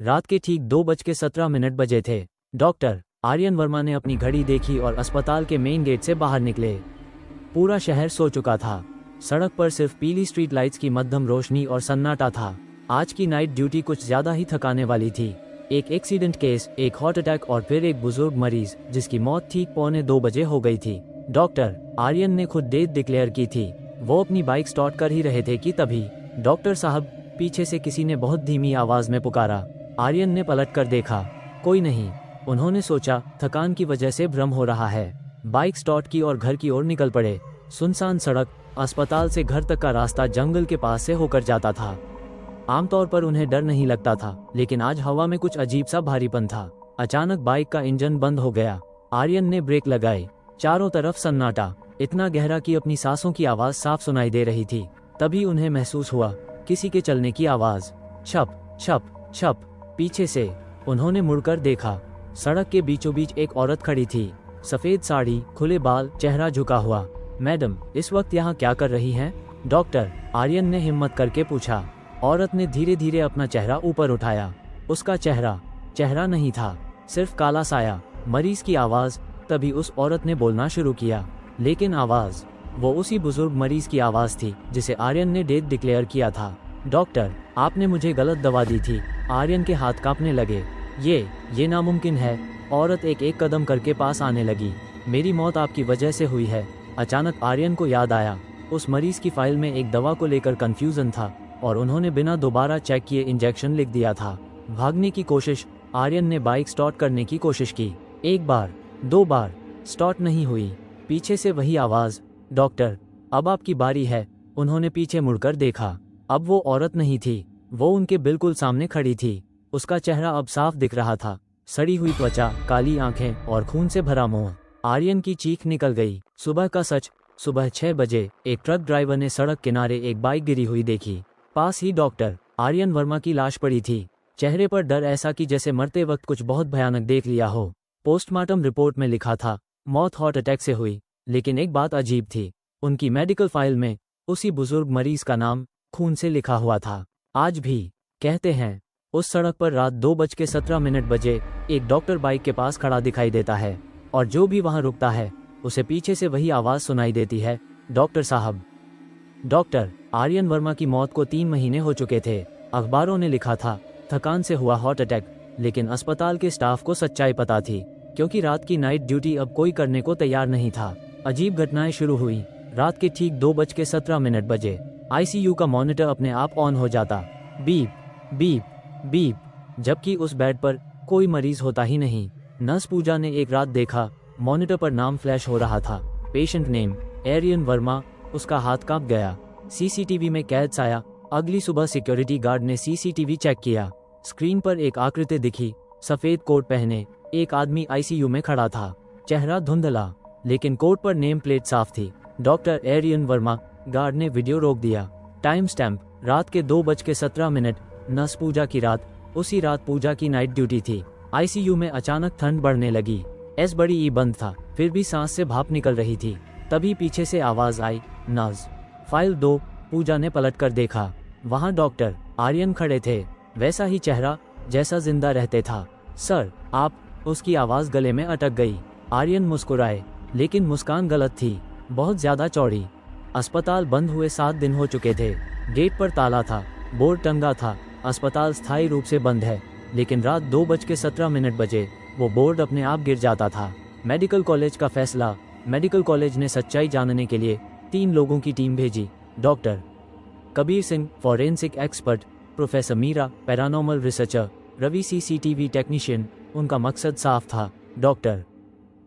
रात के ठीक 2:17 बजे थे। डॉक्टर आर्यन वर्मा ने अपनी घड़ी देखी और अस्पताल के मेन गेट से बाहर निकले। पूरा शहर सो चुका था। सड़क पर सिर्फ पीली स्ट्रीट लाइट्स की मध्यम रोशनी और सन्नाटा था। आज की नाइट ड्यूटी कुछ ज्यादा ही थकाने वाली थी। एक एक्सीडेंट केस, एक हार्ट अटैक और फिर एक बुजुर्ग मरीज जिसकी मौत ठीक 1:45 हो गई थी। डॉक्टर आर्यन ने खुद डेथ डिक्लेयर की थी। वो अपनी बाइक स्टार्ट कर ही रहे थे कि तभी डॉक्टर साहब, पीछे से किसी ने बहुत धीमी आवाज में पुकारा। आर्यन ने पलट कर देखा, कोई नहीं। उन्होंने सोचा थकान की वजह से भ्रम हो रहा है। बाइक स्टार्ट की और घर की ओर निकल पड़े। सुनसान सड़क, अस्पताल से घर तक का रास्ता जंगल के पास से होकर जाता था। आमतौर पर उन्हें डर नहीं लगता था, लेकिन आज हवा में कुछ अजीब सा भारीपन था। अचानक बाइक का इंजन बंद हो गया। आर्यन ने ब्रेक लगाई। चारों तरफ सन्नाटा, इतना गहरा कि अपनी सांसों की आवाज साफ सुनाई दे रही थी। तभी उन्हें महसूस हुआ किसी के चलने की आवाज। छप छप छप। पीछे से उन्होंने मुड़कर देखा। सड़क के बीचों बीच एक औरत खड़ी थी। सफेद साड़ी, खुले बाल, चेहरा झुका हुआ। मैडम, इस वक्त यहाँ क्या कर रही हैं? डॉक्टर आर्यन ने हिम्मत करके पूछा। औरत ने धीरे धीरे अपना चेहरा ऊपर उठाया। उसका चेहरा नहीं था, सिर्फ काला साया। मरीज की आवाज। तभी उस औरत ने बोलना शुरू किया, लेकिन आवाज वो उसी बुजुर्ग मरीज की आवाज थी जिसे आर्यन ने डेथ डिक्लेयर किया था। डॉक्टर, आपने मुझे गलत दवा दी थी। आर्यन के हाथ कांपने लगे। ये नामुमकिन है। औरत एक कदम करके पास आने लगी। मेरी मौत आपकी वजह से हुई है। अचानक आर्यन को याद आया, उस मरीज की फाइल में एक दवा को लेकर कंफ्यूजन था और उन्होंने बिना दोबारा चेक किए इंजेक्शन लिख दिया था। भागने की कोशिश। आर्यन ने बाइक स्टार्ट करने की कोशिश की। 1 बार, 2 बार, स्टार्ट नहीं हुई। पीछे से वही आवाज, डॉक्टर अब आपकी बारी है। उन्होंने पीछे मुड़कर देखा। अब वो औरत नहीं थी, वो उनके बिल्कुल सामने खड़ी थी। उसका चेहरा अब साफ दिख रहा था। सड़ी हुई त्वचा, काली आंखें और खून से भरा मुंह। आर्यन की चीख निकल गई। सुबह का सच। सुबह 6 बजे एक ट्रक ड्राइवर ने सड़क किनारे एक बाइक गिरी हुई देखी। पास ही डॉक्टर आर्यन वर्मा की लाश पड़ी थी। चेहरे पर डर ऐसा कि जैसे मरते वक्त कुछ बहुत भयानक देख लिया हो। पोस्टमार्टम रिपोर्ट में लिखा था मौत हार्ट अटैक से हुई, लेकिन एक बात अजीब थी, उनकी मेडिकल फाइल में उसी बुजुर्ग मरीज का नाम खून से लिखा हुआ था। आज भी कहते हैं उस सड़क पर रात 2:17 बजे एक डॉक्टर बाइक के पास खड़ा दिखाई देता है और जो भी वहां रुकता है उसे पीछे से वही आवाज सुनाई देती है, डॉक्टर साहब। डॉक्टर आर्यन वर्मा की मौत को 3 महीने हो चुके थे। अखबारों ने लिखा था थकान से हुआ हार्ट अटैक, लेकिन अस्पताल के स्टाफ को सच्चाई पता थी, क्योंकि रात की नाइट ड्यूटी अब कोई करने को तैयार नहीं था। अजीब घटनाएं शुरू हुई। रात के ठीक 2:17 बजे आईसीयू का मॉनिटर अपने आप ऑन हो जाता। बीप बीप बीप, जबकि उस बेड पर कोई मरीज होता ही नहीं। नर्स पूजा ने एक रात देखा, मॉनिटर पर नाम फ्लैश हो रहा था, पेशेंट नेम आर्यन वर्मा। उसका हाथ कांप गया। सीसीटीवी में कैद आया। अगली सुबह सिक्योरिटी गार्ड ने सीसीटीवी चेक किया। स्क्रीन पर एक आकृति दिखी, सफेद कोट पहने एक आदमी आईसीयू में खड़ा था। चेहरा धुंधला, लेकिन कोट पर नेम प्लेट साफ थी, डॉक्टर आर्यन वर्मा। गार्ड ने वीडियो रोक दिया। टाइम स्टैम्प रात के 2:17। नर्स पूजा की रात। उसी रात पूजा की नाइट ड्यूटी थी। आईसीयू में अचानक ठंड बढ़ने लगी। एस बड़ी ई बंद था, फिर भी सांस से भाप निकल रही थी। तभी पीछे से आवाज आई, नर्स फाइल 2। पूजा ने पलट कर देखा, वहां डॉक्टर आर्यन खड़े थे, वैसा ही चेहरा जैसा जिंदा रहते था। सर आप। उसकी आवाज गले में अटक गई। आर्यन मुस्कुराए, लेकिन मुस्कान गलत थी, बहुत ज्यादा चौड़ी। अस्पताल बंद हुए 7 दिन हो चुके थे। गेट पर ताला था, बोर्ड टंगा था, अस्पताल स्थायी रूप से बंद है। लेकिन रात 2:17 बजे वो बोर्ड अपने आप गिर जाता था। मेडिकल कॉलेज का फैसला। मेडिकल कॉलेज ने सच्चाई जानने के लिए 3 लोगों की टीम भेजी। Doctor Kabir Singh forensic expert, professor Meera paranormal researcher, Ravi CCTV technician. उनका मकसद साफ था, डॉक्टर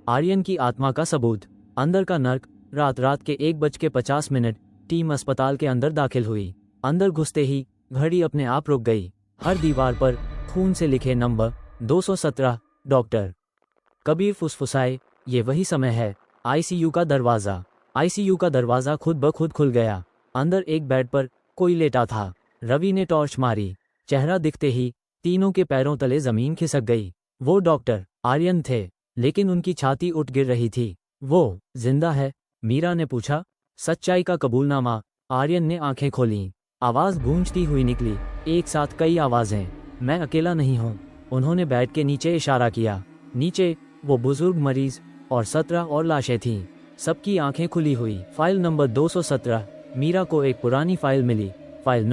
आर्यन की आत्मा का सबूत। अंदर का नर्क। रात के 1:50 टीम अस्पताल के अंदर दाखिल हुई। अंदर घुसते ही घड़ी अपने आप रुक गई। हर दीवार पर खून से लिखे नंबर 217। डॉक्टर कबीर फुसफुसाए, ये वही समय है। आईसीयू का दरवाजा। आईसीयू का दरवाजा खुद ब खुद खुल गया। अंदर एक बेड पर कोई लेटा था। रवि ने टॉर्च मारी। चेहरा दिखते ही तीनों के पैरों तले जमीन खिसक गई। वो डॉक्टर आर्यन थे, लेकिन उनकी छाती उठ गिर रही थी। वो जिंदा है? मीरा ने पूछा। सच्चाई का कबूलनामा। आर्यन ने आंखें खोलीं। आवाज गूंजती हुई निकली, एक साथ कई आवाजें। मैं अकेला नहीं हूँ। उन्होंने बेड के नीचे इशारा किया। नीचे वो बुजुर्ग मरीज और 17 और लाशें थीं। सबकी आंखें खुली हुई। File number 217। मीरा को एक पुरानी फाइल मिली। फाइल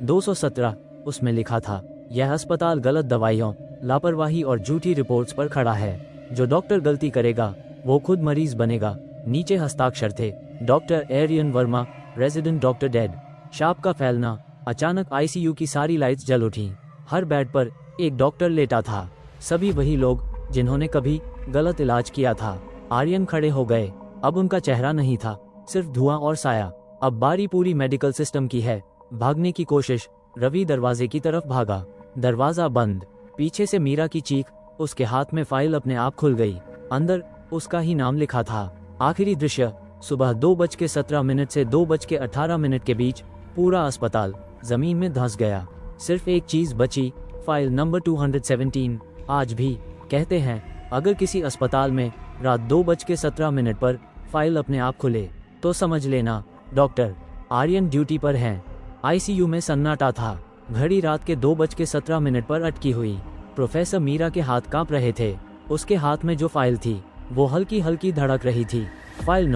217। उसमें लिखा था, यह अस्पताल गलत दवाइयों, लापरवाही और झूठी रिपोर्ट्स पर खड़ा है। जो डॉक्टर गलती करेगा वो खुद मरीज बनेगा। नीचे हस्ताक्षर थे, doctor Aryan Verma, resident doctor dead. शाप का फैलना। अचानक आईसीयू की सारी लाइट्स जल उठी। हर बेड पर एक डॉक्टर लेटा था। सभी वही लोग जिन्होंने कभी गलत इलाज किया था। आर्यन खड़े हो गए। अब उनका चेहरा नहीं था, सिर्फ धुआं और साया। अब बारी पूरी मेडिकल सिस्टम की है। भागने की कोशिश। रवि दरवाजे की तरफ भागा। दरवाजा बंद। पीछे से मीरा की चीख। उसके हाथ में फाइल अपने आप खुल गई। अंदर उसका ही नाम लिखा था। आखिरी दृश्य, सुबह 2:17 से 2:18 के बीच पूरा अस्पताल जमीन में धंस गया। सिर्फ एक चीज बची, फाइल नंबर 217। आज भी कहते हैं, अगर किसी अस्पताल में रात 2:17 पर फाइल अपने आप खुले तो समझ लेना डॉक्टर आर्यन ड्यूटी पर हैं। आईसीयू में सन्नाटा था। घड़ी रात के 2:17 पर अटकी हुई। प्रोफेसर मीरा के हाथ कांप रहे थे। उसके हाथ में जो फाइल थी वो हल्की हल्की धड़क रही थी। फाइल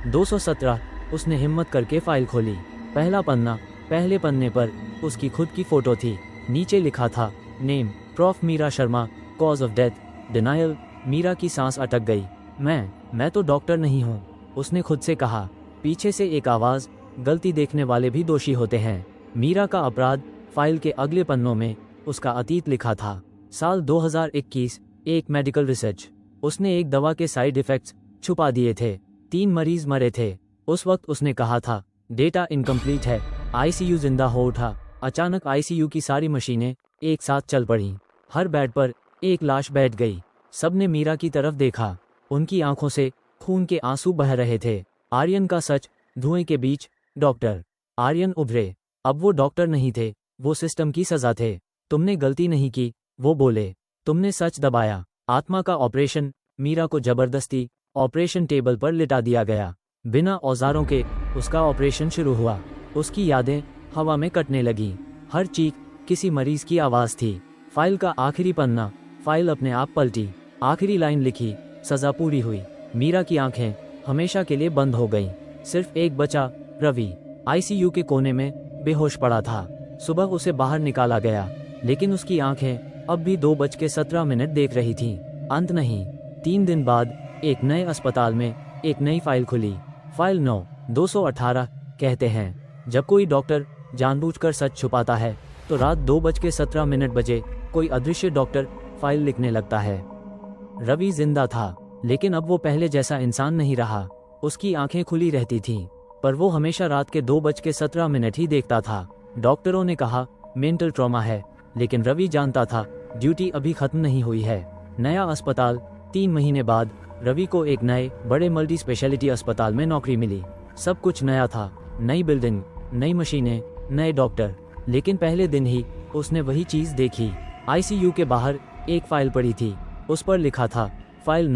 217। उसने हिम्मत करके फाइल खोली। पहला पन्ना। पहले पन्ने पर उसकी खुद की फोटो थी। नीचे लिखा था, name prof Meera Sharma, cause of death denial. Meera की सांस अटक गई। मैं तो डॉक्टर नहीं हूँ, उसने खुद से कहा। पीछे से एक आवाज, गलती देखने वाले भी दोषी होते हैं। मीरा का अपराध। फाइल के अगले पन्नों में उसका अतीत लिखा था। साल 2021। एक मेडिकल रिसर्च। उसने एक दवा के साइड इफेक्ट्स छुपा दिए थे। 3 मरीज मरे थे। उस वक्त उसने कहा था, डेटा इनकम्प्लीट है। आईसीयू जिंदा हो उठा। अचानक आईसीयू की सारी मशीनें एक साथ चल पड़ी। हर बेड पर एक लाश बैठ गई। सबने मीरा की तरफ देखा। उनकी आंखों से खून के आंसू बह रहे थे। आर्यन का सच। धुएं के बीच डॉक्टर आर्यन उभरे। अब वो डॉक्टर नहीं थे, वो सिस्टम की सजा थे। तुमने गलती नहीं की, वो बोले। तुमने सच दबाया। आत्मा का ऑपरेशन। मीरा को जबरदस्ती ऑपरेशन टेबल पर लिटा दिया गया। बिना औजारों के उसका ऑपरेशन शुरू हुआ। उसकी यादें हवा में कटने लगी। हर चीख किसी मरीज की आवाज थी। फाइल का आखिरी पन्ना। फाइल अपने आप पलटी। आखिरी लाइन लिखी, सजा पूरी हुई। मीरा की आंखें हमेशा के लिए बंद हो गईं। सिर्फ एक बचा, रवि। आईसीयू के कोने में बेहोश पड़ा था। सुबह उसे बाहर निकाला गया, लेकिन उसकी आंखें अब भी 2:17 देख रही थीं। अंत नहीं। 3 दिन बाद एक नए अस्पताल में एक नई फाइल खुली। फाइल 218। कहते हैं, जब कोई डॉक्टर जानबूझकर सच छुपाता है तो रात 2:17 बजे कोई अदृश्य डॉक्टर फाइल लिखने लगता है। रवि जिंदा था, लेकिन अब वो पहले जैसा इंसान नहीं रहा। उसकी आंखें खुली रहती थीं, पर वो हमेशा रात के 2:17 ही देखता था। डॉक्टरों ने कहा मेंटल ट्रॉमा है, लेकिन रवि जानता था ड्यूटी अभी खत्म नहीं हुई है। नया अस्पताल। 3 महीने बाद रवि को एक नए बड़े मल्टी स्पेशलिटी अस्पताल में नौकरी मिली। सब कुछ नया था। नई बिल्डिंग, नई मशीनें, नए डॉक्टर। लेकिन पहले दिन ही उसने वही चीज देखी। आईसीयू के बाहर एक फाइल पड़ी थी। उस पर लिखा था, फाइल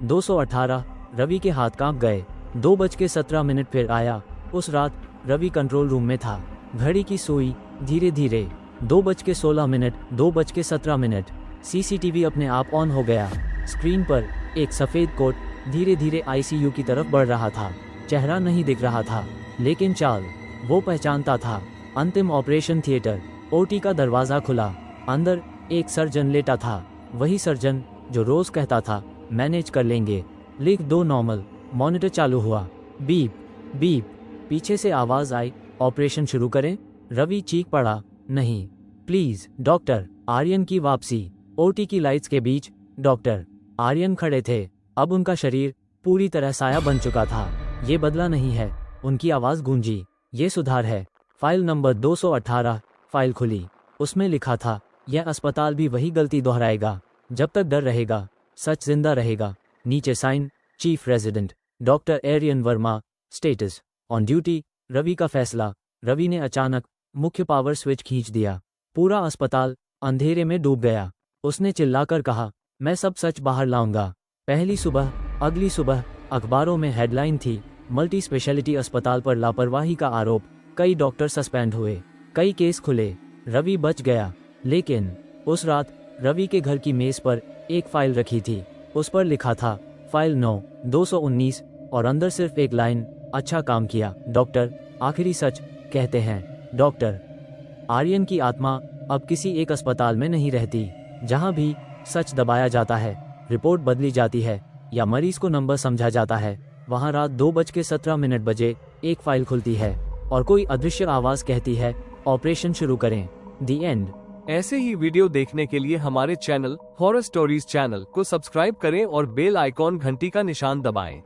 218। रवि के हाथ कांप गए। 2:17 फिर आया। उस रात रवि कंट्रोल रूम में था। घड़ी की सुई धीरे धीरे 2:16, 2:17। सीसीटीवी अपने आप ऑन हो गया। स्क्रीन पर एक सफेद कोट धीरे धीरे आईसीयू की तरफ बढ़ रहा था। चेहरा नहीं दिख रहा था, लेकिन चाल वो पहचानता था। अंतिम ऑपरेशन थिएटर। ओटी का दरवाजा खुला। अंदर एक सर्जन लेटा था। वही सर्जन जो रोज कहता था, मैनेज कर लेंगे, लिख दो नॉर्मल। मॉनिटर चालू हुआ। Beep beep. पीछे से आवाज आई, ऑपरेशन शुरू करें। रवि चीख पड़ा, नहीं प्लीज डॉक्टर आर्यन की वापसी। ओटी की लाइट्स के बीच डॉक्टर आर्यन खड़े थे। अब उनका शरीर पूरी तरह साया बन चुका था। ये बदला नहीं है। उनकी आवाज गूंजी, ये सुधार है। File number 218। फाइल खुली। उसमें लिखा था, यह अस्पताल भी वही गलती दोहराएगा। जब तक डर रहेगा, सच जिंदा रहेगा। नीचे sign, chief resident doctor Aryan Verma. Status on duty. Ravi का फैसला। रवि ने अचानक मुख्य पावर स्विच खींच दिया। पूरा अस्पताल अंधेरे में डूब गया। उसने चिल्लाकर कहा, मैं सब सच बाहर लाऊंगा। पहली सुबह, अगली सुबह अखबारों में हेडलाइन थी, मल्टी स्पेशलिटी अस्पताल पर लापरवाही का आरोप। कई डॉक्टर सस्पेंड हुए, कई केस खुले। रवि बच गया, लेकिन उस रात रवि के घर की मेज पर एक फाइल रखी थी। उस पर लिखा था फाइल 9/219 और अंदर सिर्फ एक लाइन, अच्छा काम किया डॉक्टर, आखिरी सच कहते हैं डॉक्टर। आर्यन की आत्मा अब किसी एक अस्पताल में नहीं रहती। जहां भी सच दबाया जाता है, रिपोर्ट बदली जाती है या मरीज को नंबर समझा जाता है, वहां रात 2:17 बजे एक फाइल खुलती है और कोई अदृश्य आवाज कहती है ऑपरेशन शुरू करें। दी एंड। ऐसे ही वीडियो देखने के लिए हमारे चैनल हॉरर स्टोरीज चैनल को सब्सक्राइब करें और बेल आइकॉन घंटी का निशान दबाएं।